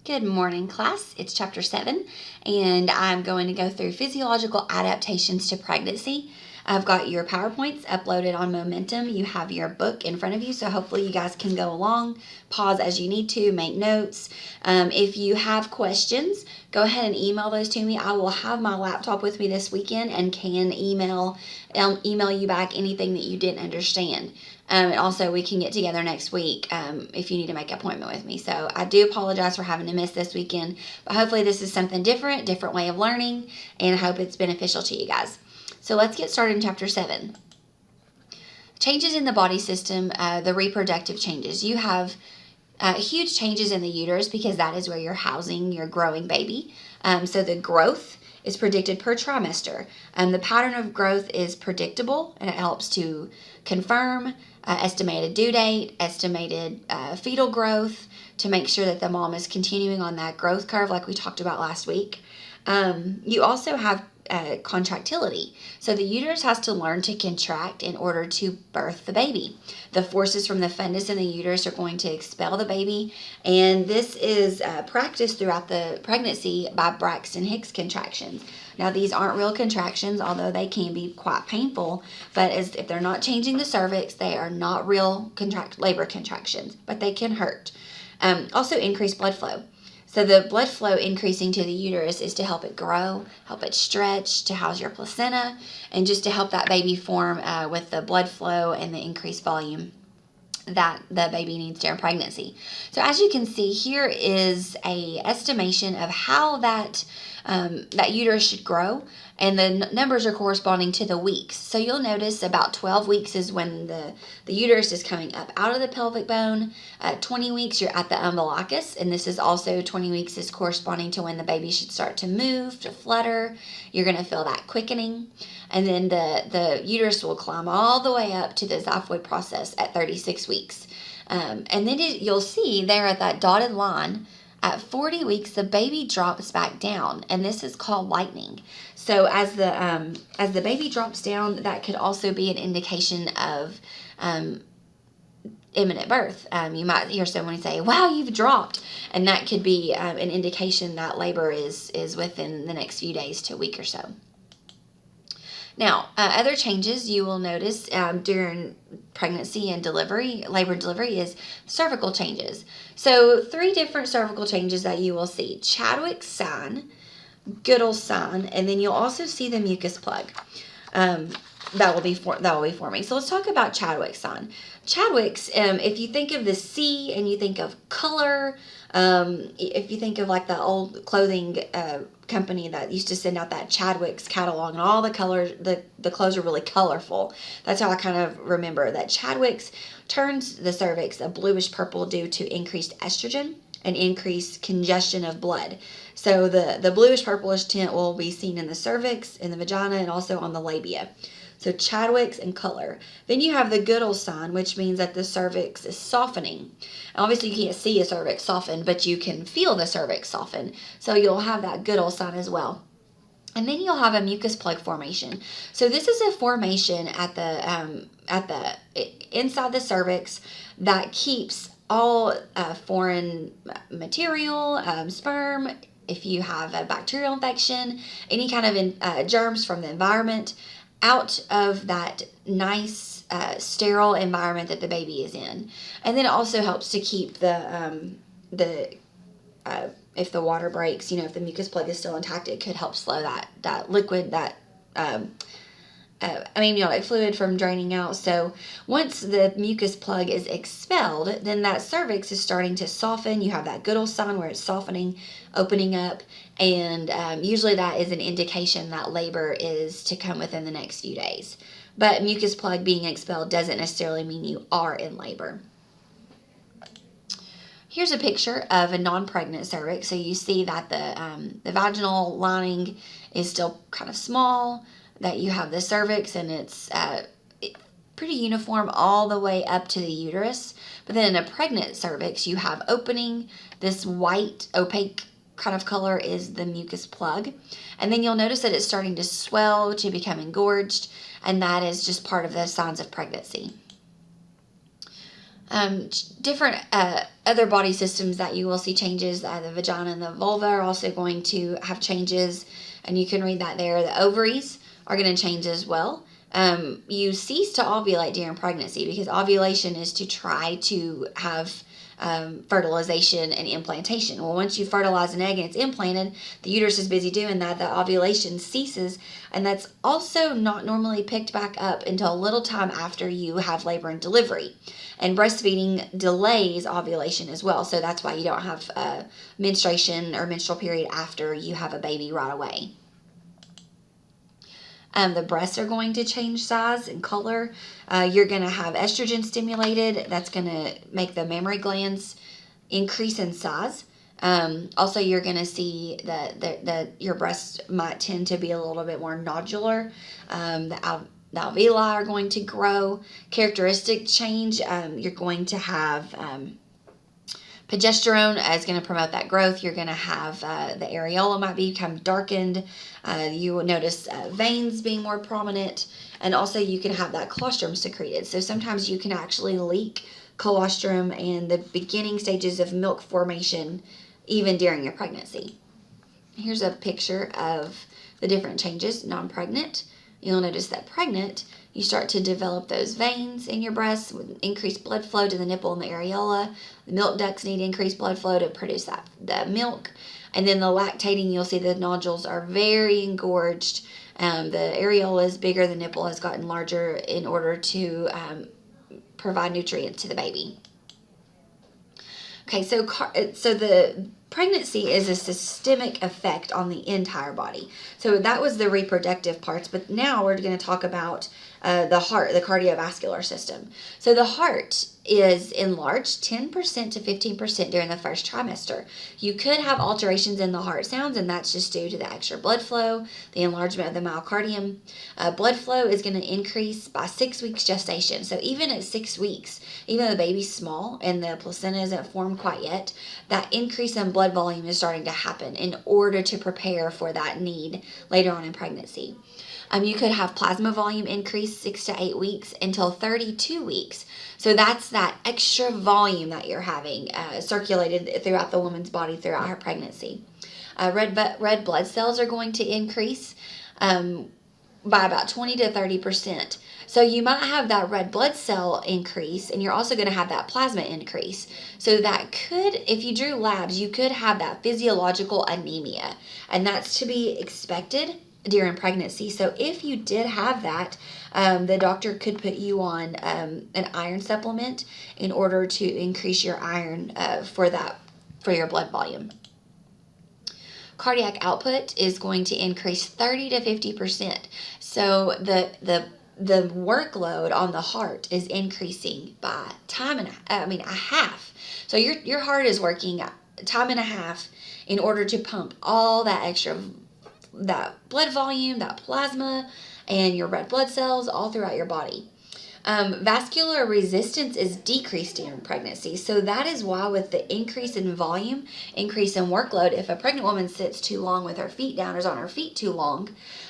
Good morning, class. It's chapter 7, and I'm going to go through physiological adaptations to pregnancy. I've got your PowerPoints uploaded on Momentum. You have your book in front of you, so hopefully you guys can go along, pause as you need to, make notes. If you have questions, go ahead and email those to me. I will have my laptop with me this weekend and can email you back anything that you didn't understand. And also, we can get together next week if you need to make an appointment with me. So I do apologize for having to miss this weekend, but hopefully this is something different way of learning, and I hope it's beneficial to you guys. So let's get started in chapter 7. Changes in the body system, the reproductive changes. You have huge changes in the uterus because that is where you're housing your growing baby. So the growth is predicted per trimester. The pattern of growth is predictable, and it helps to confirm estimated due date, estimated fetal growth, to make sure that the mom is continuing on that growth curve like we talked about last week. You also have contractility. So the uterus has to learn to contract in order to birth the baby. The forces from the fundus in the uterus are going to expel the baby, and this is practiced throughout the pregnancy by Braxton Hicks contractions. Now, these aren't real contractions, although they can be quite painful, but if they're not changing the cervix, they are not real labor contractions, but they can hurt. Also, increased blood flow. So the blood flow increasing to the uterus is to help it grow, help it stretch, to house your placenta, and just to help that baby form with the blood flow and the increased volume that the baby needs during pregnancy. So as you can see, here is a estimation of how that uterus should grow, and the numbers are corresponding to the weeks. So you'll notice about 12 weeks is when the uterus is coming up out of the pelvic bone. 20 weeks you're at the umbilicus, and this is also 20 weeks is corresponding to when the baby should start to move, to flutter. You're going to feel that quickening. And then the uterus will climb all the way up to the xiphoid process at 36 weeks. And then you'll see there at that dotted line, at 40 weeks, the baby drops back down, and this is called lightening. So as the baby drops down, that could also be an indication of imminent birth. You might hear someone say, "Wow, you've dropped," and that could be an indication that labor is within the next few days to a week or so. Now, other changes you will notice during pregnancy and delivery, labor and delivery, is cervical changes. So 3 different cervical changes that you will see: Chadwick's sign, Goodall's sign, and then you'll also see the mucus plug that will be forming. So let's talk about Chadwick's sign. Chadwick's, if you think of the C and you think of color, if you think of like the old clothing company that used to send out that Chadwick's catalog, and all the colors, the clothes are really colorful. That's how I kind of remember that Chadwick's turns the cervix a bluish purple due to increased estrogen and increased congestion of blood. So the bluish purplish tint will be seen in the cervix, in the vagina, and also on the labia. So Chadwick's and color. Then you have the Goodall sign, which means that the cervix is softening. Obviously, you can't see a cervix soften, but you can feel the cervix soften. So you'll have that Goodall sign as well. And then you'll have a mucus plug formation. So this is a formation at the inside the cervix that keeps all foreign material, sperm, if you have a bacterial infection, any kind of germs from the environment, out of that nice sterile environment that the baby is in. And then it also helps to keep if the water breaks, if the mucus plug is still intact, it could help slow that liquid, that amniotic fluid from draining out. So once the mucus plug is expelled, then that cervix is starting to soften. You have that Goodall sign where it's softening, opening up, and usually that is an indication that labor is to come within the next few days. But mucus plug being expelled doesn't necessarily mean you are in labor. Here's a picture of a non-pregnant cervix. So you see that the vaginal lining is still kind of small, that you have the cervix, and it's pretty uniform all the way up to the uterus. But then in a pregnant cervix, you have opening. This white, opaque kind of color is the mucus plug. And then you'll notice that it's starting to swell, to become engorged, and that is just part of the signs of pregnancy. Different other body systems that you will see changes. The vagina and the vulva are also going to have changes, and you can read that there. The ovaries are going to change as well. You cease to ovulate during pregnancy because ovulation is to try to have fertilization and implantation. Well, once you fertilize an egg and it's implanted, the uterus is busy doing that. The ovulation ceases, and that's also not normally picked back up until a little time after you have labor and delivery. And breastfeeding delays ovulation as well, so that's why you don't have menstruation or menstrual period after you have a baby right away. The breasts are going to change size and color. You're going to have estrogen stimulated. That's going to make the mammary glands increase in size. Also, you're going to see that your breasts might tend to be a little bit more nodular. The alveoli are going to grow. Characteristic change, you're going to have progesterone is going to promote that growth. You're going to have the areola might become darkened. You will notice veins being more prominent. And also you can have that colostrum secreted. So sometimes you can actually leak colostrum and the beginning stages of milk formation even during your pregnancy. Here's a picture of the different changes. Non-pregnant. You'll notice that pregnant, you start to develop those veins in your breasts with increased blood flow to the nipple and the areola. The milk ducts need increased blood flow to produce the milk. And then the lactating, you'll see the nodules are very engorged. The areola is bigger, the nipple has gotten larger in order to provide nutrients to the baby. Okay, so the pregnancy is a systemic effect on the entire body. So that was the reproductive parts, but now we're going to talk about the heart, the cardiovascular system. So the heart is enlarged 10% to 15% during the first trimester. You could have alterations in the heart sounds, and that's just due to the extra blood flow, the enlargement of the myocardium. Blood flow is going to increase by 6 weeks gestation. So even at 6 weeks, even though the baby's small and the placenta isn't formed quite yet, that increase in blood volume is starting to happen in order to prepare for that need later on in pregnancy. You could have plasma volume increase 6 to 8 weeks until 32 weeks. So that's that extra volume that you're having circulated throughout the woman's body throughout her pregnancy. Red blood cells are going to increase by about 20 to 30%. So you might have that red blood cell increase, and you're also going to have that plasma increase. So that could, if you drew labs, you could have that physiological anemia, and that's to be expected during pregnancy. So if you did have that, the doctor could put you on an iron supplement in order to increase your iron for your blood volume. Cardiac output is going to increase 30 to 50%. So the workload on the heart is increasing by a half. So your heart is working time and a half in order to pump all that blood volume, that plasma, and your red blood cells all throughout your body. Vascular resistance is decreased during pregnancy. So that is why with the increase in volume, increase in workload, if a pregnant woman sits too long with her feet down or is on her feet too long,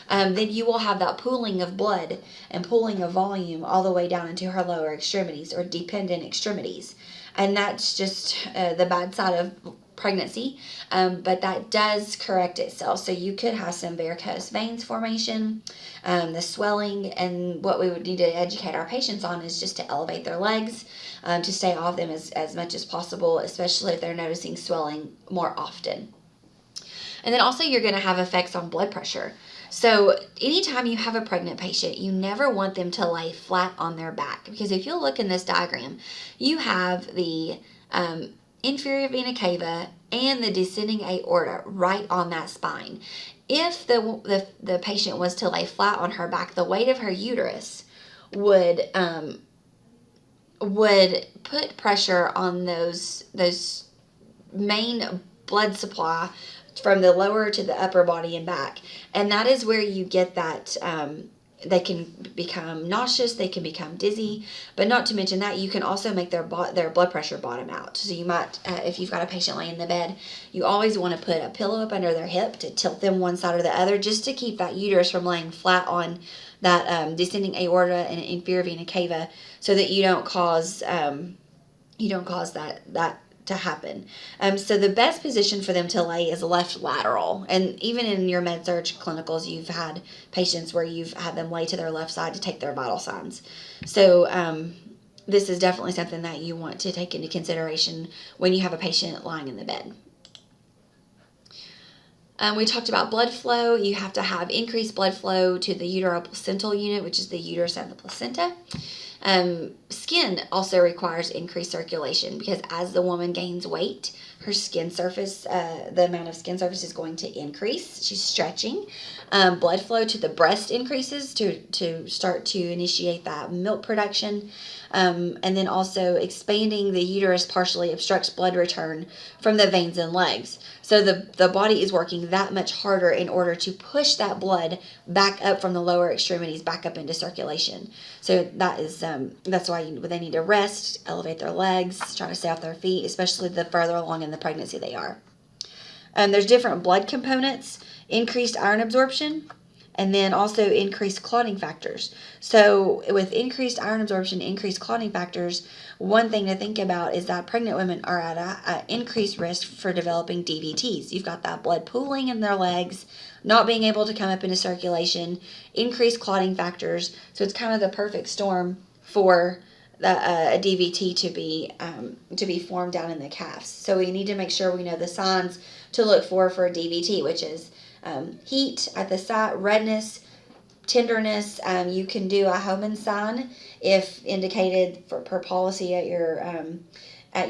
then you will have that pooling of blood and pooling of volume all the way down into her lower extremities or dependent extremities. And that's just the bad side of pregnancy, but that does correct itself. So you could have some varicose veins formation, the swelling, and what we would need to educate our patients on is just to elevate their legs, to stay off them as much as possible, especially if they're noticing swelling more often. And then also you're going to have effects on blood pressure. So anytime you have a pregnant patient, you never want them to lay flat on their back, because if you'll look in this diagram, you have the inferior vena cava and the descending aorta right on that spine. If the patient was to lay flat on her back, the weight of her uterus would put pressure on those main blood supply from the lower to the upper body and back. And that is where you get that they can become nauseous, they can become dizzy, but not to mention that you can also make their blood pressure bottom out. So you might, if you've got a patient laying in the bed, you always want to put a pillow up under their hip to tilt them one side or the other, just to keep that uterus from laying flat on that descending aorta and inferior vena cava, so that you don't cause you don't cause that to happen. So the best position for them to lay is left lateral. And even in your med-surg clinicals, you've had patients where you've had them lay to their left side to take their vital signs. So this is definitely something that you want to take into consideration when you have a patient lying in the bed. We talked about blood flow. You have to have increased blood flow to the uteroplacental unit, which is the uterus and the placenta. Skin also requires increased circulation because as the woman gains weight, her skin surface, the amount of skin surface is going to increase. She's stretching. Blood flow to the breast increases to start to initiate that milk production. And then also expanding the uterus partially obstructs blood return from the veins and legs. So the body is working that much harder in order to push that blood back up from the lower extremities back up into circulation. So that is that's why they need to rest, elevate their legs, try to stay off their feet, especially the further along in the pregnancy they are. There's different blood components, increased iron absorption, and then also increased clotting factors. So with increased iron absorption, increased clotting factors, one thing to think about is that pregnant women are at an increased risk for developing DVTs. You've got that blood pooling in their legs, not being able to come up into circulation, increased clotting factors. So it's kind of the perfect storm for a DVT to be formed down in the calves. So we need to make sure we know the signs to look for a DVT, which is heat at the site, redness, tenderness. You can do a Homan sign if indicated per policy at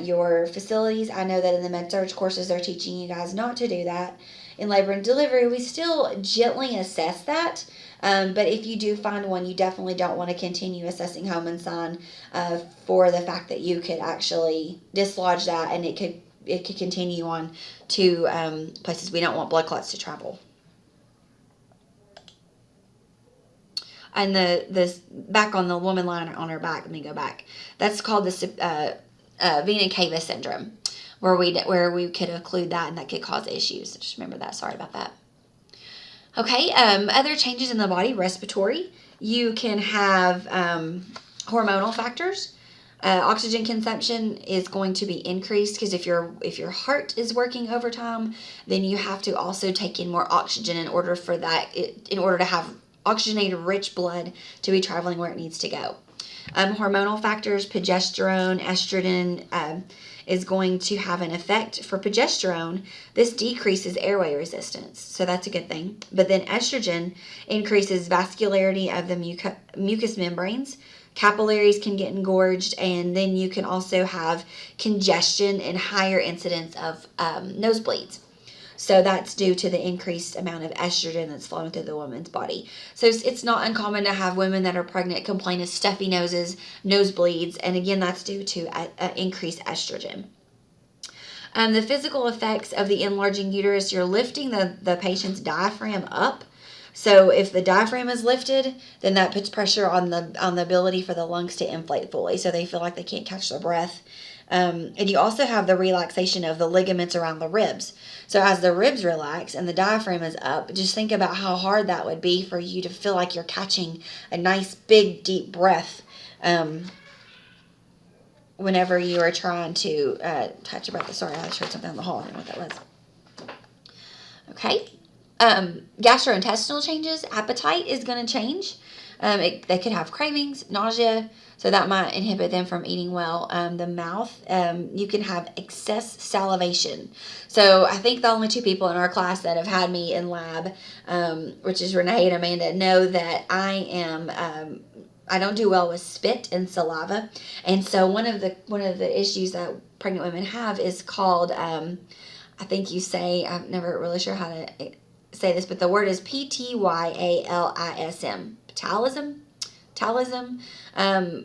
your facilities. I know that in the med-surg courses they're teaching you guys not to do that. In labor and delivery, we still gently assess that. But if you do find one, you definitely don't want to continue assessing Homan sign for the fact that you could actually dislodge that and it could continue on to places we don't want blood clots to travel. And the back on the woman lying on her back, let me go back. That's called the vena cava syndrome, where we could occlude that and that could cause issues. Just remember that. Sorry about that. Okay. Other changes in the body, respiratory. You can have hormonal factors. Oxygen consumption is going to be increased because if your heart is working overtime, then you have to also take in more oxygen in order to have oxygenated rich blood to be traveling where it needs to go. Hormonal factors, progesterone, estrogen is going to have an effect. For progesterone, this decreases airway resistance, so that's a good thing. But then estrogen increases vascularity of the mucous membranes. Capillaries can get engorged, and then you can also have congestion and higher incidence of nosebleeds. So that's due to the increased amount of estrogen that's flowing through the woman's body. So it's not uncommon to have women that are pregnant complain of stuffy noses, nosebleeds, and again, that's due to increased estrogen. The physical effects of the enlarging uterus, you're lifting the patient's diaphragm up. So if the diaphragm is lifted, then that puts pressure on the ability for the lungs to inflate fully, so they feel like they can't catch their breath. And you also have the relaxation of the ligaments around the ribs. So as the ribs relax and the diaphragm is up, just think about how hard that would be for you to feel like you're catching a nice big deep breath whenever you are trying to catch your breath. Sorry, I just heard something in the hall. I don't know what that was. Okay. Gastrointestinal changes. Appetite is going to change. They could have cravings, nausea, so that might inhibit them from eating well. The mouth, you can have excess salivation. So I think the only two people in our class that have had me in lab, which is Renee and Amanda, know that I don't do well with spit and saliva. And so one of the issues that pregnant women have is called, I'm never really sure how to say this, but the word is P-T-Y-A-L-I-S-M. Ptyalism.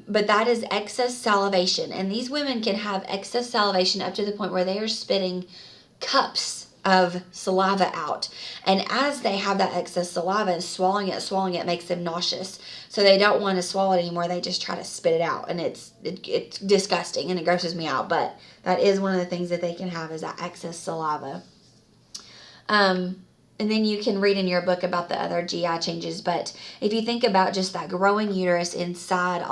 But that is excess salivation. And these women can have excess salivation up to the point where they are spitting cups of saliva out. And as they have that excess saliva and swallowing it makes them nauseous. So they don't want to swallow it anymore. They just try to spit it out. And it's disgusting and it grosses me out. But that is one of the things that they can have is that excess saliva. And then you can read in your book about the other GI changes. But if you think about just that growing uterus inside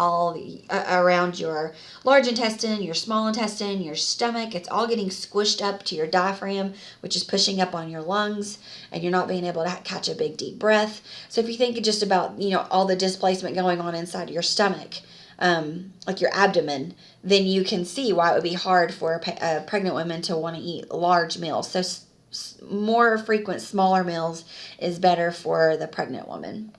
around your large intestine, your small intestine, your stomach, it's all getting squished up to your diaphragm, which is pushing up on your lungs, and you're not being able to catch a big deep breath. So if you think just about, all the displacement going on inside your stomach, like your abdomen, then you can see why it would be hard for pregnant women to want to eat large meals. So more frequent, smaller meals is better for the pregnant woman.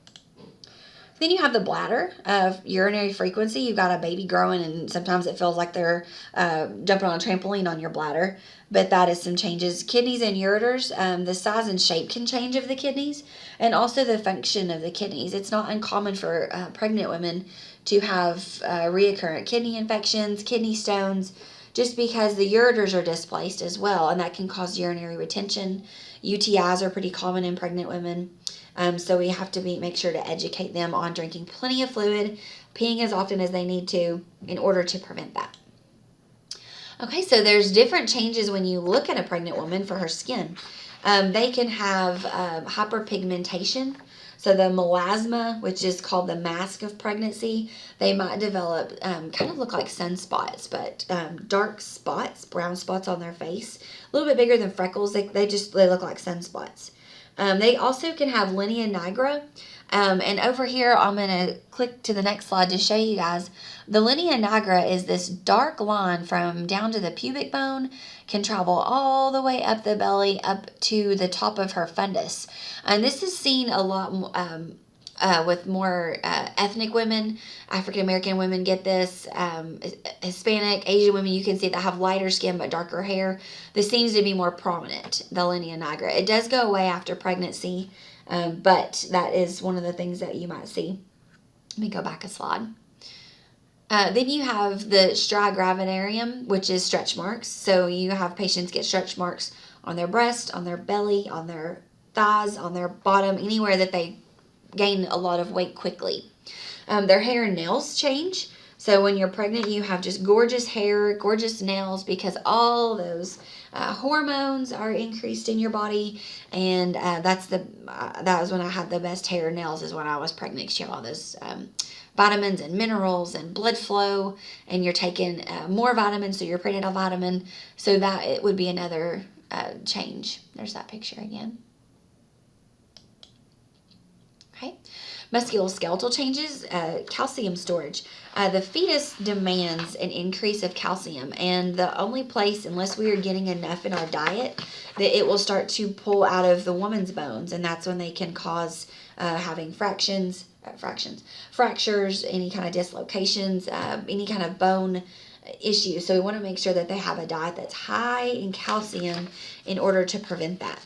Then you have the bladder of urinary frequency. You've got a baby growing, and sometimes it feels like they're jumping on a trampoline on your bladder, but that is some changes. Kidneys and ureters, the size and shape can change of the kidneys, and also the function of the kidneys. It's not uncommon for pregnant women to have recurrent kidney infections, kidney stones, just because the ureters are displaced as well, and that can cause urinary retention. UTIs are pretty common in pregnant women, so we have to make sure to educate them on drinking plenty of fluid, peeing as often as they need to in order to prevent that. Okay, so there's different changes when you look at a pregnant woman for her skin. They can have hyperpigmentation. So the melasma, which is called the mask of pregnancy, they might develop, kind of look like sunspots, but dark spots, brown spots on their face, a little bit bigger than freckles. They look like sunspots. They also can have linea nigra. And over here, I'm going to click to the next slide to show you guys. The linea nigra is this dark line from down to the pubic bone, can travel all the way up the belly, up to the top of her fundus. And this is seen a lot with more ethnic women. African American women get this. Hispanic, Asian women, you can see that have lighter skin but darker hair. This seems to be more prominent, the linea nigra. It does go away after pregnancy, but that is one of the things that you might see. Let me go back a slide. Then you have the strigravidarium, which is stretch marks. So you have patients get stretch marks on their breast, on their belly, on their thighs, on their bottom, anywhere that they gain a lot of weight quickly. Their hair and nails change. So when you're pregnant, you have just gorgeous hair, gorgeous nails, because all those hormones are increased in your body. And that was when I had the best hair and nails, is when I was pregnant. 'Cause you have all those vitamins and minerals and blood flow, and you're taking more vitamins, so your prenatal vitamin. So that it would be another change. There's that picture again. Okay. Musculoskeletal changes, calcium storage. The fetus demands an increase of calcium, and the only place, unless we are getting enough in our diet, that it will start to pull out of the woman's bones, and that's when they can cause having fractures, any kind of dislocations, any kind of bone issue. So we want to make sure that they have a diet that's high in calcium in order to prevent that.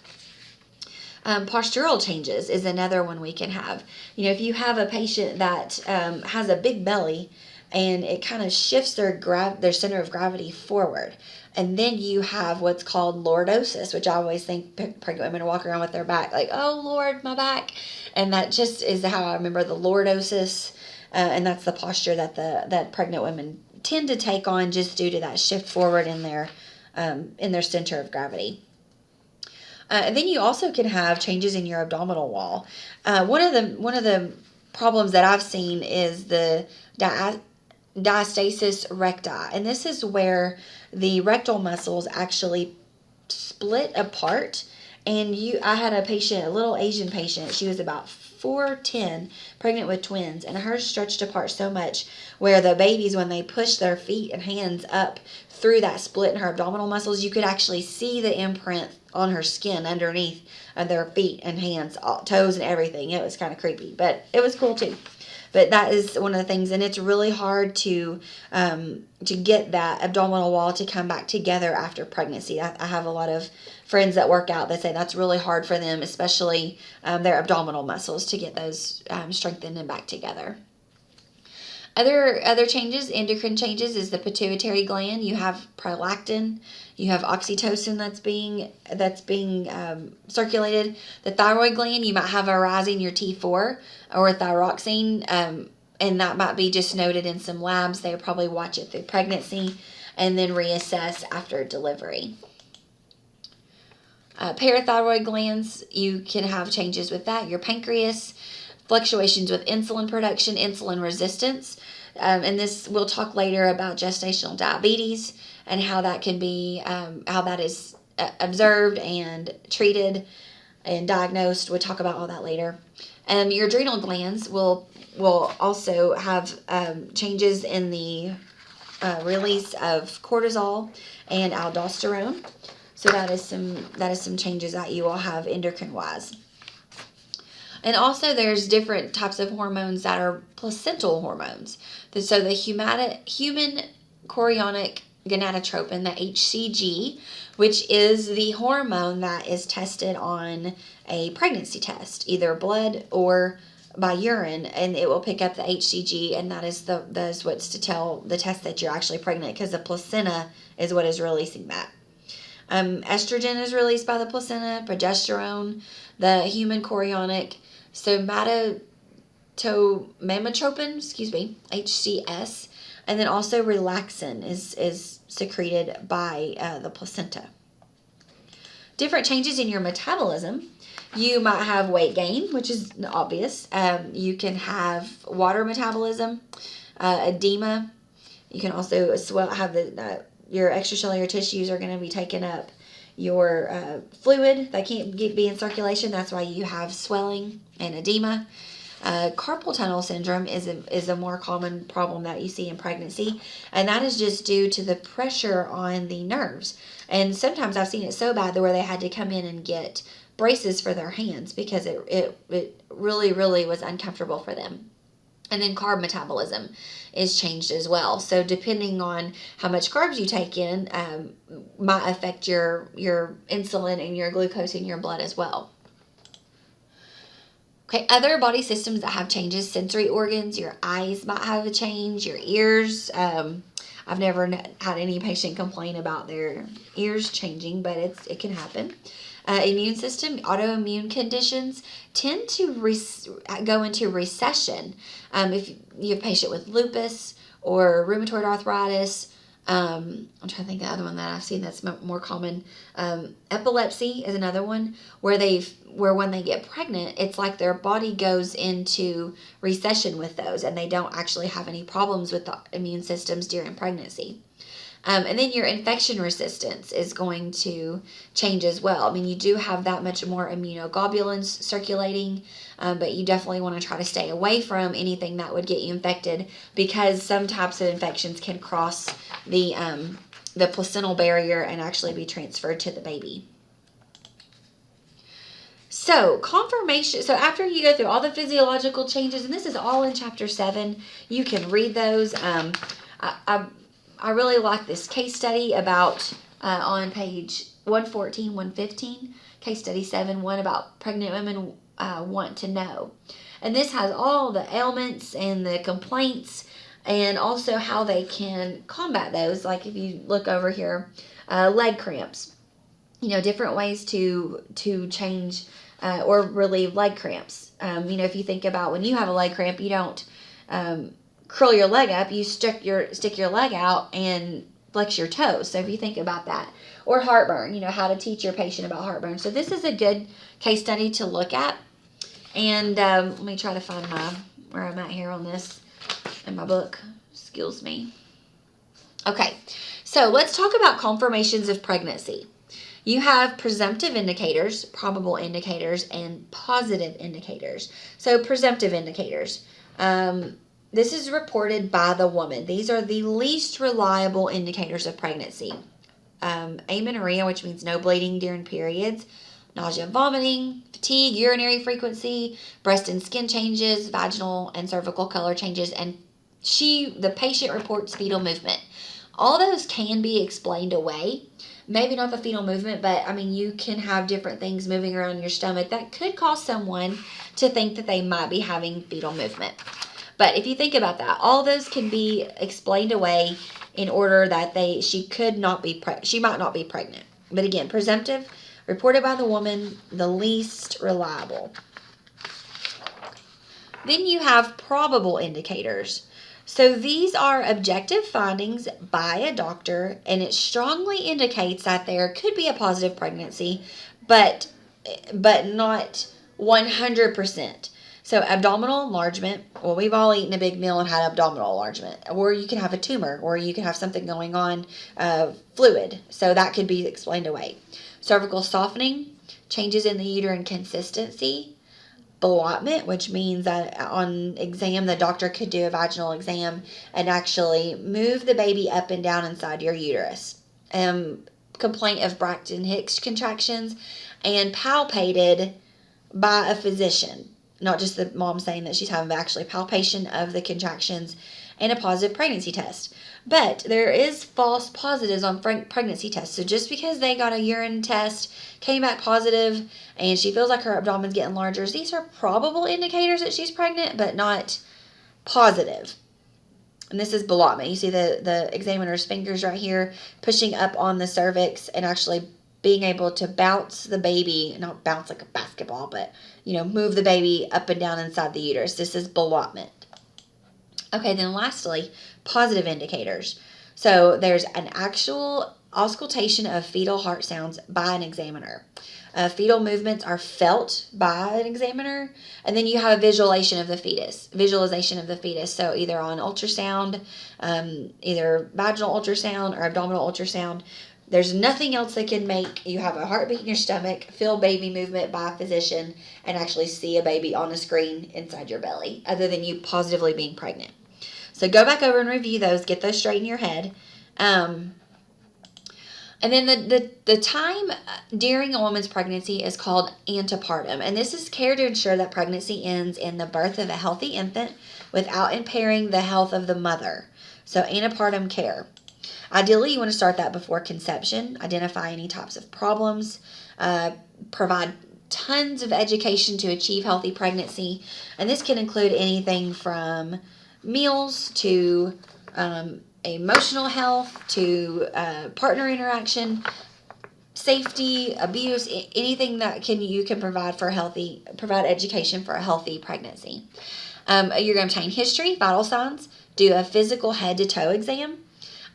Postural changes is another one we can have. If you have a patient that has a big belly and it kind of shifts their center of gravity forward, and then you have what's called lordosis, which I always think pregnant women walk around with their back like, oh Lord, my back. And that just is how I remember the lordosis, and that's the posture that pregnant women tend to take on, just due to that shift forward in their center of gravity. Then you also can have changes in your abdominal wall. One of the problems that I've seen is the diastasis recti, and this is where the rectal muscles actually split apart. And I had a patient, a little Asian patient. She was about 4'10", pregnant with twins, and hers stretched apart so much where the babies, when they pushed their feet and hands up through that split in her abdominal muscles, you could actually see the imprint on her skin underneath of their feet and hands, toes and everything. It was kind of creepy, but it was cool too. But that is one of the things, and it's really hard to get that abdominal wall to come back together after pregnancy. I have a lot of friends that work out that say that's really hard for them, especially their abdominal muscles, to get those strengthened and back together. Other changes, endocrine changes, is the pituitary gland. You have prolactin, you have oxytocin that's being circulated. The thyroid gland, you might have a rise in your T4 or thyroxine, and that might be just noted in some labs. They probably watch it through pregnancy and then reassess after delivery. Parathyroid glands, you can have changes with that. Your pancreas, fluctuations with insulin production, insulin resistance. And this, we'll talk later about gestational diabetes and how that can be, how that is observed and treated and diagnosed. We'll talk about all that later. Your adrenal glands will also have changes in the release of cortisol and aldosterone. So that is some changes that you will have endocrine wise. And also there's different types of hormones that are placental hormones. So the human chorionic gonadotropin, the HCG, which is the hormone that is tested on a pregnancy test, either blood or by urine, and it will pick up the HCG, and that is what's to tell the test that you're actually pregnant, because the placenta is what is releasing that. Estrogen is released by the placenta, progesterone, the human chorionic somatotropin, HCS, and then also relaxin is secreted by the placenta. Different changes in your metabolism. You might have weight gain, which is obvious. You can have water metabolism, edema. You can also have your extracellular tissues are going to be taking up your fluid that can't be in circulation. That's why you have swelling and edema. Carpal tunnel syndrome is a more common problem that you see in pregnancy, and that is just due to the pressure on the nerves. And sometimes I've seen it so bad where they had to come in and get braces for their hands because it really, really was uncomfortable for them. And then carb metabolism is changed as well. So depending on how much carbs you take in, might affect your insulin and your glucose in your blood as well. Okay, other body systems that have changes, sensory organs, your eyes might have a change, your ears. I've never had any patient complain about their ears changing, but it can happen. Immune system, autoimmune conditions tend to go into recession. If you have a patient with lupus or rheumatoid arthritis, I'm trying to think of the other one that I've seen that's more common. Epilepsy is another one where when they get pregnant, it's like their body goes into recession with those, and they don't actually have any problems with the immune systems during pregnancy. And then your infection resistance is going to change as well. I mean, you do have that much more immunoglobulins circulating, but you definitely want to try to stay away from anything that would get you infected, because some types of infections can cross the placental barrier and actually be transferred to the baby. So confirmation. So after you go through all the physiological changes, and this is all in chapter 7, you can read those. I really like this case study about on page 114, 115, case study 7, about pregnant women want to know. And this has all the ailments and the complaints and also how they can combat those. Like if you look over here, leg cramps, different ways to change or relieve leg cramps. If you think about when you have a leg cramp, you don't curl your leg up, you stick your leg out and flex your toes. So if you think about that, or heartburn, how to teach your patient about heartburn. So this is a good case study to look at. And let me try to find where I'm at here on this in my book. Excuse me. Okay, so let's talk about confirmations of pregnancy. You have presumptive indicators, probable indicators, and positive indicators. So presumptive indicators. This is reported by the woman. These are the least reliable indicators of pregnancy. Amenorrhea, which means no bleeding during periods, nausea, vomiting, fatigue, urinary frequency, breast and skin changes, vaginal and cervical color changes, and the patient reports fetal movement. All those can be explained away. Maybe not the fetal movement, but you can have different things moving around your stomach that could cause someone to think that they might be having fetal movement. But if you think about that, all those can be explained away in order that she might not be pregnant. But again, presumptive, reported by the woman, the least reliable. Then you have probable indicators. So these are objective findings by a doctor, and it strongly indicates that there could be a positive pregnancy, but not 100%. So abdominal enlargement, well, we've all eaten a big meal and had abdominal enlargement. Or you can have a tumor, or you can have something going on, fluid. So that could be explained away. Cervical softening, changes in the uterine consistency, ballottement, which means that on exam, the doctor could do a vaginal exam and actually move the baby up and down inside your uterus. Complaint of Braxton Hicks contractions, and palpated by a physician. Not just the mom saying that she's having, but actually palpation of the contractions and a positive pregnancy test. But there is false positives on pregnancy tests. So just because they got a urine test, came back positive, and she feels like her abdomen's getting larger, these are probable indicators that she's pregnant, but not positive. And this is ballottement. You see the examiner's fingers right here pushing up on the cervix and actually being able to bounce the baby, not bounce like a basketball, but, move the baby up and down inside the uterus. This is ballottement. Okay, then lastly, positive indicators. So there's an actual auscultation of fetal heart sounds by an examiner. Fetal movements are felt by an examiner, and then you have a visualization of the fetus. So either on ultrasound, either vaginal ultrasound or abdominal ultrasound. There's nothing else that can make you have a heartbeat in your stomach, feel baby movement by a physician, and actually see a baby on a screen inside your belly, other than you positively being pregnant. So go back over and review those, get those straight in your head. And then the time during a woman's pregnancy is called antepartum. And this is care to ensure that pregnancy ends in the birth of a healthy infant without impairing the health of the mother. So antepartum care. Ideally, you want to start that before conception, identify any types of problems, provide tons of education to achieve healthy pregnancy. And this can include anything from meals to emotional health to partner interaction, safety, abuse, anything that you can provide provide education for a healthy pregnancy. You're going to obtain history, vital signs, do a physical head to toe exam,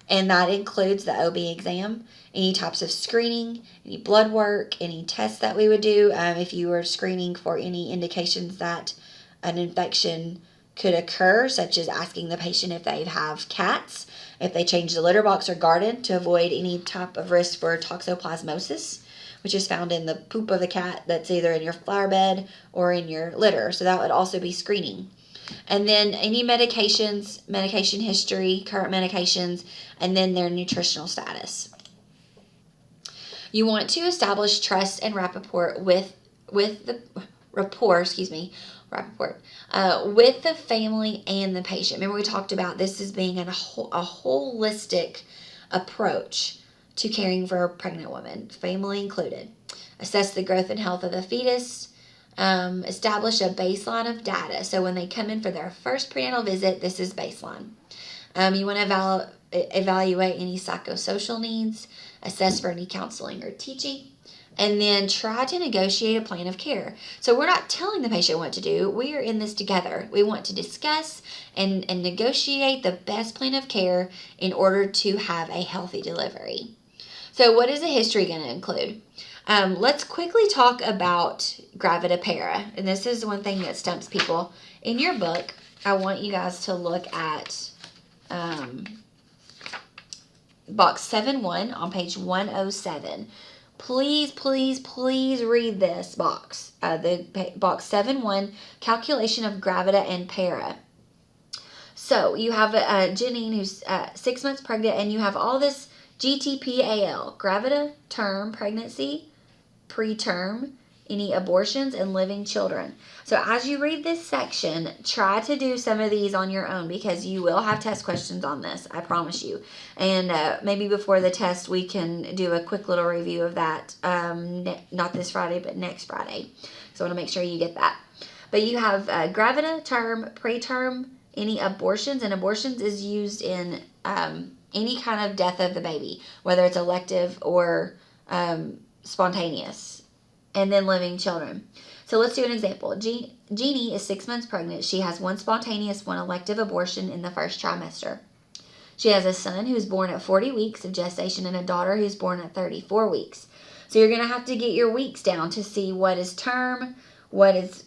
and that includes the OB exam, any types of screening, any blood work, any tests that we would do if you were screening for any indications that an infection could occur, such as asking the patient if they have cats, if they change the litter box or garden to avoid any type of risk for toxoplasmosis, which is found in the poop of the cat that's either in your flower bed or in your litter. So that would also be screening. And then any medication history, current medications, and then their nutritional status. You want to establish trust and rapport with the family and the patient. Remember, we talked about this as being a holistic approach to caring for a pregnant woman, family included. Assess the growth and health of the fetus. Establish a baseline of data. So when they come in for their first prenatal visit, this is baseline. You want to evaluate any psychosocial needs, assess for any counseling or teaching, and then try to negotiate a plan of care. So we're not telling the patient what to do. We are in this together. We want to discuss and negotiate the best plan of care in order to have a healthy delivery. So what is a history going to include? Let's quickly talk about gravidae. And this is one thing that stumps people. In your book, I want you guys to look at box 7-1 on page 107. Please, please, please read this box. The box 7-1, calculation of gravida and para. So you have Janine who's 6 months pregnant, and you have all this GTPAL, gravida, term, pregnancy, preterm, any abortions, and living children. So as you read this section, try to do some of these on your own, because you will have test questions on this, I promise you. And maybe before the test, we can do a quick little review of that, not this Friday, but next Friday. So I want to make sure you get that. But you have gravida, term, preterm, any abortions, and abortions is used in any kind of death of the baby, whether it's elective or spontaneous. and then living children. So let's do an example. Jeannie is 6 months pregnant. She has one spontaneous, one elective abortion in the first trimester. She has a son who's born at 40 weeks of gestation and a daughter who's born at 34 weeks. So you're going to have to get your weeks down to see what is term, what is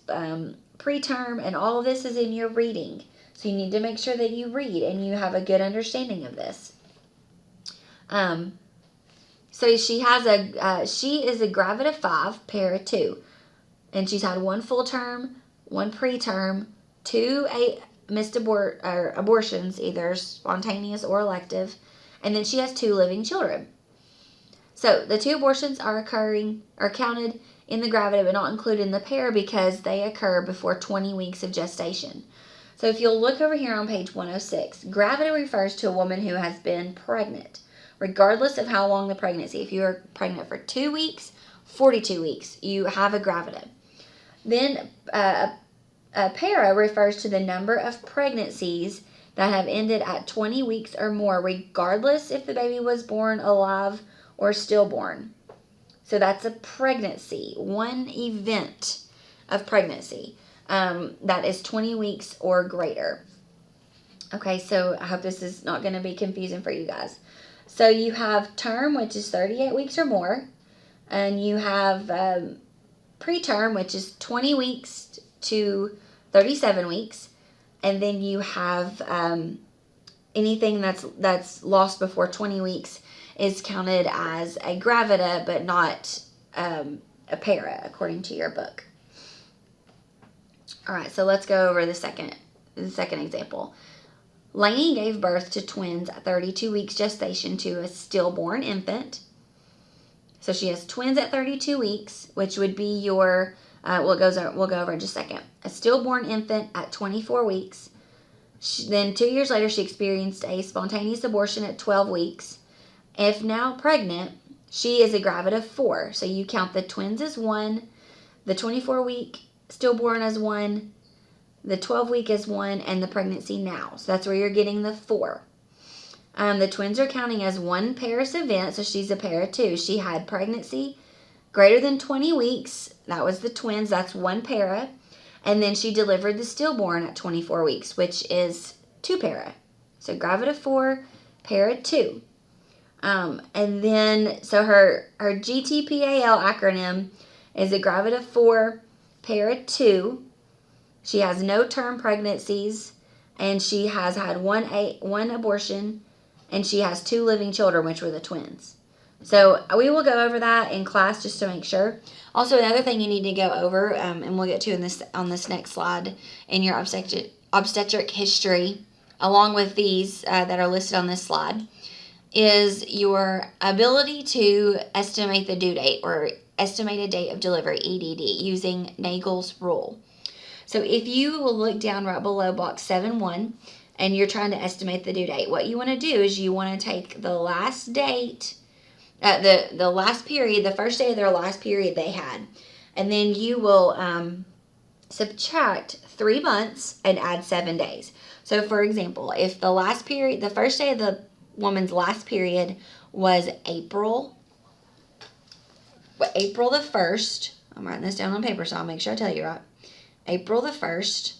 preterm, and all of this is in your reading. So you need to make sure that you read and you have a good understanding of this. So she is a gravid of 5, para 2. And she's had one full term, one preterm, 2 missed abortions, either spontaneous or elective, and then she has 2 living children. So the 2 abortions are counted in the gravid but not included in the para because they occur before 20 weeks of gestation. So if you'll look over here on page 106, gravida refers to a woman who has been pregnant, regardless of how long the pregnancy. If you are pregnant for 2 weeks, 42 weeks, you have a gravida. Then para refers to the number of pregnancies that have ended at 20 weeks or more, regardless if the baby was born alive or stillborn. So that's a pregnancy, one event of pregnancy that is 20 weeks or greater. Okay, so I hope this is not going to be confusing for you guys. So you have term, which is 38 weeks or more, and you have preterm, which is 20 weeks to 37 weeks, and then you have anything that's lost before 20 weeks is counted as a gravida, but not a para, according to your book. All right, so let's go over the second example. Lainey gave birth to twins at 32 weeks gestation to a stillborn infant. So she has twins at 32 weeks, which would be your, we'll go over in just a second. A stillborn infant at 24 weeks. Then 2 years later, she experienced a spontaneous abortion at 12 weeks. If now pregnant, she is a gravid of 4. So you count the twins as 1, the 24-week stillborn as 1, the 12-week as 1, and the pregnancy now. So that's where you're getting the 4. The twins are counting as one Paris event, so she's a para 2. She had pregnancy greater than 20 weeks. That was the twins. That's one para. And then she delivered the stillborn at 24 weeks, which is 2 para. So gravid of 4, para 2. And then, so her GTPAL acronym is a gravid of 4, para 2. She has no term pregnancies, and she has had one abortion, and she has 2 living children, which were the twins. So we will go over that in class just to make sure. Also, another thing you need to go over, and we'll get to on this next slide, in your obstetric history, along with these that are listed on this slide, is your ability to estimate the due date or estimated date of delivery, EDD, using Nagel's rule. So if you will look down right below box 7.1 and you're trying to estimate the due date, what you want to do is you want to take the last date, the last period, the first day of their last period they had, and then you will subtract 3 months and add 7 days. So for example, if the first day of the woman's last period was April the 1st, I'm writing this down on paper so I'll make sure I tell you right. April the 1st.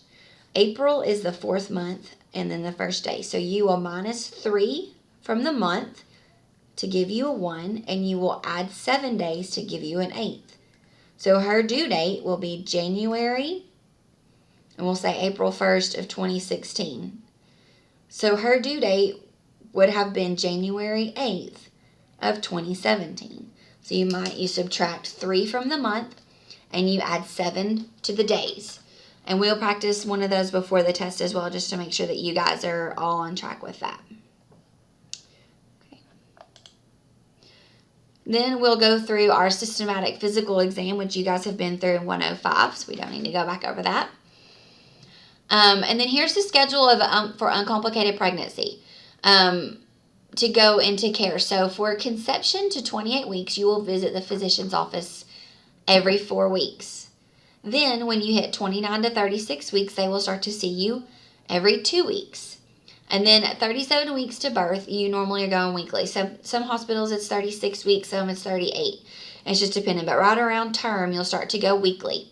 April is the 4th month and then the first day. So you will minus 3 from the month to give you a 1, and you will add 7 days to give you an 8th. So her due date will be January, and we'll say April 1st of 2016. So her due date would have been January 8th of 2017. So you subtract 3 from the month, and you add 7 to the days. And we'll practice one of those before the test as well, just to make sure that you guys are all on track with that. Okay. Then we'll go through our systematic physical exam, which you guys have been through in 105, so we don't need to go back over that. And then here's the schedule of for uncomplicated pregnancy to go into care. So for conception to 28 weeks, you will visit the physician's office every 4 weeks. Then when you hit 29 to 36 weeks, they will start to see you every 2 weeks. And then at 37 weeks to birth, you normally are going weekly. So some hospitals it's 36 weeks, some it's 38. It's just dependent. But right around term, you'll start to go weekly.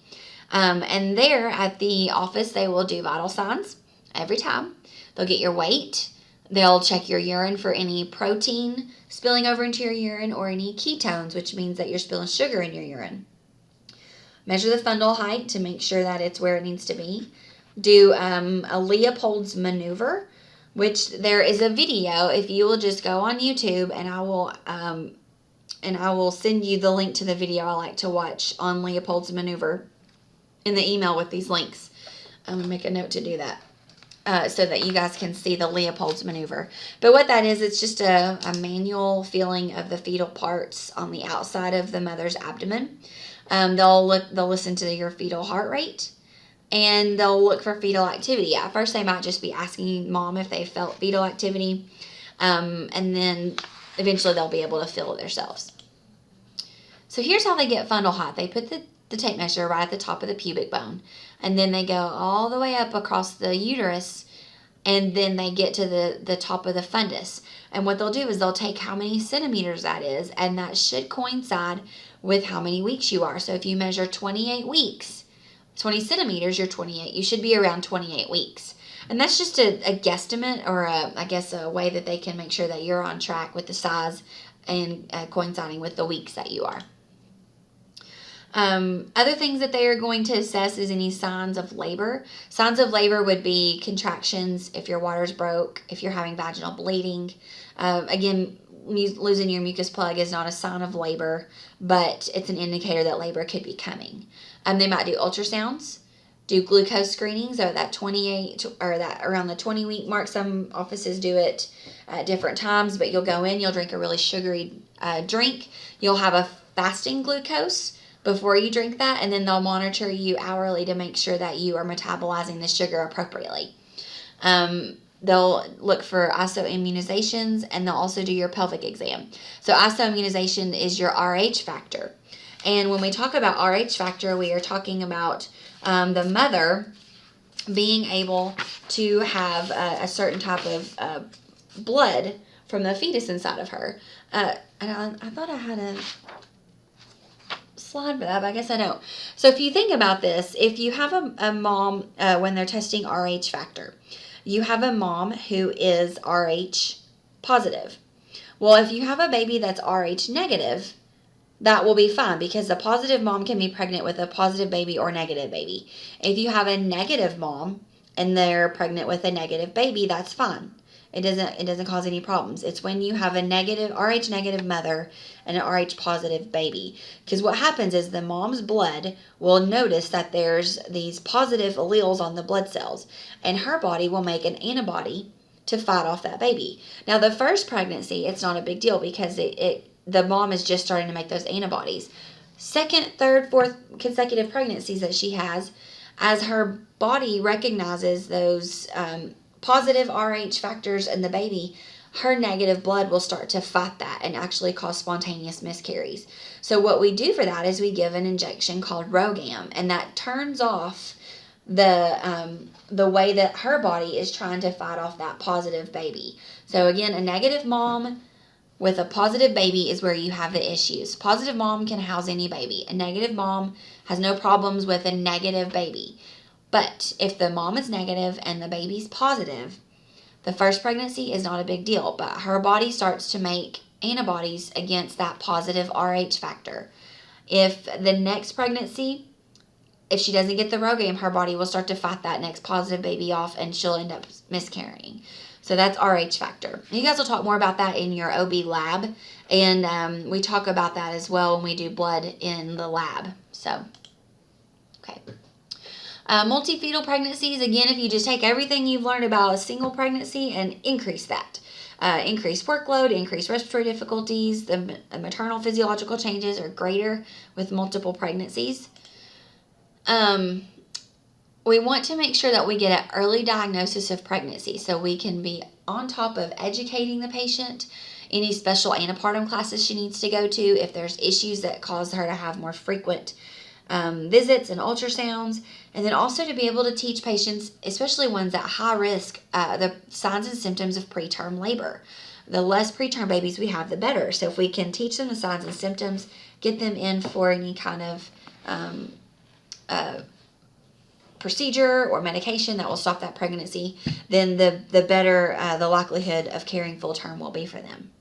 And there at the office, they will do vital signs every time. They'll get your weight. They'll check your urine for any protein spilling over into your urine or any ketones, which means that you're spilling sugar in your urine. Measure the fundal height to make sure that it's where it needs to be. Do a Leopold's maneuver, which there is a video. If you will just go on YouTube, and I will send you the link to the video I like to watch on Leopold's maneuver in the email with these links. I'm going to make a note to do that so that you guys can see the Leopold's maneuver. But what that is, it's just a manual feeling of the fetal parts on the outside of the mother's abdomen. They'll listen to your fetal heart rate, and they'll look for fetal activity. At first, they might just be asking mom if they felt fetal activity, and then eventually they'll be able to feel it themselves. So here's how they get fundal height. They put the tape measure right at the top of the pubic bone, and then they go all the way up across the uterus, and then they get to the top of the fundus. And what they'll do is they'll take how many centimeters that is, and that should coincide with how many weeks you are. So if you measure 28 weeks, 20 centimeters, you're 28. You should be around 28 weeks. And that's just a guesstimate, or a way that they can make sure that you're on track with the size and coinciding with the weeks that you are. Other things that they are going to assess is any signs of labor. Signs of labor would be contractions, if your water's broke, if you're having vaginal bleeding. Again, losing your mucus plug is not a sign of labor, but it's an indicator that labor could be coming. They might do ultrasounds, do glucose screenings at that 28 or that around the 20-week mark. Some offices do it at different times, but you'll go in, you'll drink a really sugary drink. You'll have a fasting glucose before you drink that, and then they'll monitor you hourly to make sure that you are metabolizing the sugar appropriately. They'll look for isoimmunizations, and they'll also do your pelvic exam. So isoimmunization is your RH factor. And when we talk about RH factor, we are talking about the mother being able to have a certain type of blood from the fetus inside of her. And I thought I had a slide for that, but I guess I don't. So if you think about this, if you have a mom, when they're testing RH factor, you have a mom who is RH positive. Well, if you have a baby that's RH negative, that will be fine, because the positive mom can be pregnant with a positive baby or negative baby. If you have a negative mom and they're pregnant with a negative baby, that's fine. It doesn't cause any problems. It's when you have a RH negative mother and an RH positive baby. Because what happens is the mom's blood will notice that there's these positive alleles on the blood cells, and her body will make an antibody to fight off that baby. Now, the first pregnancy, it's not a big deal, because the mom is just starting to make those antibodies. Second, third, fourth consecutive pregnancies that she has, as her body recognizes those positive RH factors in the baby, her negative blood will start to fight that and actually cause spontaneous miscarries. So what we do for that is we give an injection called Rogam, and that turns off the way that her body is trying to fight off that positive baby. So again, a negative mom with a positive baby is where you have the issues. Positive mom can house any baby. A negative mom has no problems with a negative baby. But if the mom is negative and the baby's positive, the first pregnancy is not a big deal, but her body starts to make antibodies against that positive RH factor. If the next pregnancy, if she doesn't get the Rogam, her body will start to fight that next positive baby off, and she'll end up miscarrying. So that's RH factor. You guys will talk more about that in your OB lab, and we talk about that as well when we do blood in the lab. So, okay. Multifetal pregnancies, again, if you just take everything you've learned about a single pregnancy and increase that. Increase workload, increase respiratory difficulties. The maternal physiological changes are greater with multiple pregnancies. We want to make sure that we get an early diagnosis of pregnancy, so we can be on top of educating the patient, any special antepartum classes she needs to go to, if there's issues that cause her to have more frequent visits and ultrasounds, and then also to be able to teach patients, especially ones at high risk, the signs and symptoms of preterm labor. The less preterm babies we have, the better. So if we can teach them the signs and symptoms, get them in for any kind of procedure or medication that will stop that pregnancy, then the better the likelihood of carrying full term will be for them.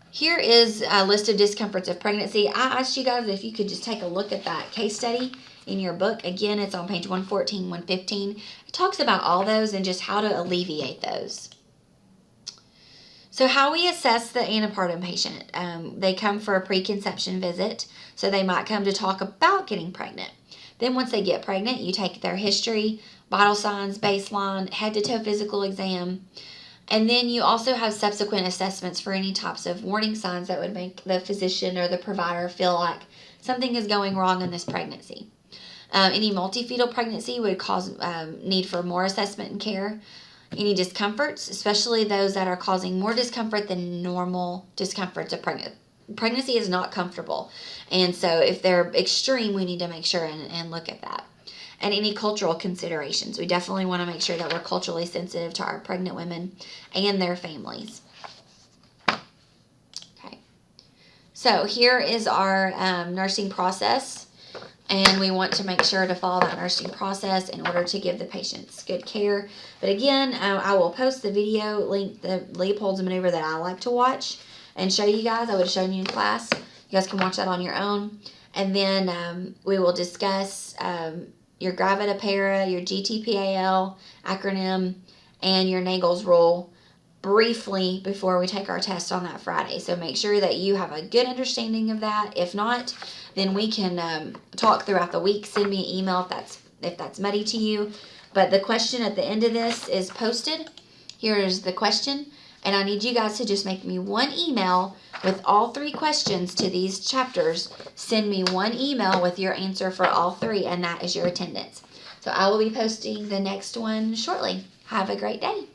Here is a list of discomforts of pregnancy. I asked you guys if you could just take a look at that case study in your book. Again, it's on page 114, 115. It talks about all those and just how to alleviate those. So how we assess the antepartum patient. They come for a preconception visit, so they might come to talk about getting pregnant. Then once they get pregnant, you take their history, vital signs, baseline, head-to-toe physical exam, and then you also have subsequent assessments for any types of warning signs that would make the physician or the provider feel like something is going wrong in this pregnancy. Any multifetal pregnancy would cause need for more assessment and care. Any discomforts, especially those that are causing more discomfort than normal discomforts of pregnancy. Pregnancy is not comfortable, and so if they're extreme, we need to make sure and look at that. And any cultural considerations. We definitely want to make sure that we're culturally sensitive to our pregnant women and their families. Okay. So here is our nursing process, and we want to make sure to follow that nursing process in order to give the patients good care. But again, I will post the video link, the Leopold's maneuver that I like to watch and show you guys. I would have shown you in class. You guys can watch that on your own. And then we will discuss your gravida para, your GTPAL acronym, and your Nagel's rule briefly before we take our test on that Friday. So make sure that you have a good understanding of that. If not, then we can talk throughout the week. Send me an email if that's muddy to you. But the question at the end of this is posted. Here is the question. And I need you guys to just make me one email with all 3 questions to these chapters. Send me one email with your answer for all 3, and that is your attendance. So I will be posting the next one shortly. Have a great day.